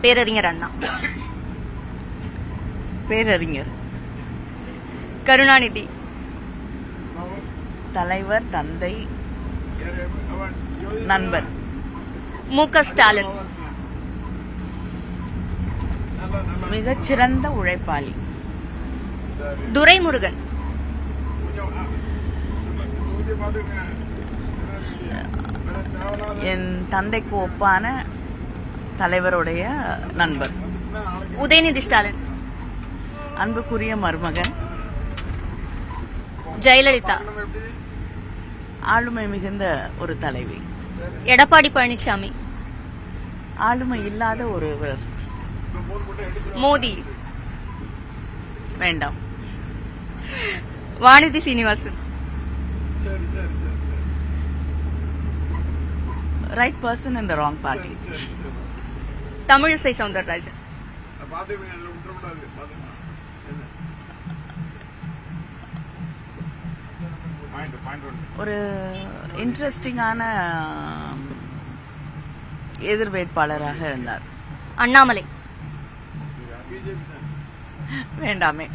பேரறிஞர் அண்ணா. பேரறிஞர். கருணாநிதி. தலைவர், தந்தை, நண்பர். மு.க. ஸ்டாலின். மிகச்சிறந்த உழைப்பாளி. துரைமுருகன். என் தந்தைக்கு ஒப்பான தலைவருடைய நண்பர். உதயநிதி ஸ்டாலின். அன்புக்குரிய மருமகன். ஜெயலலிதா. ஆளுமை மிகுந்த ஒரு தலைவி. எடப்பாடி பழனிசாமி. ஆளுமை இல்லாத ஒருவர். மோடி. வேண்டாம். Vanathi Srinivasan. Right person in the wrong party. Tamilisai Soundararajan. ஒரு இன்ட்ரெஸ்டிங்கான எதிர் வேட்பாளராக இருந்தார். அண்ணாமலை. வேண்டாமே.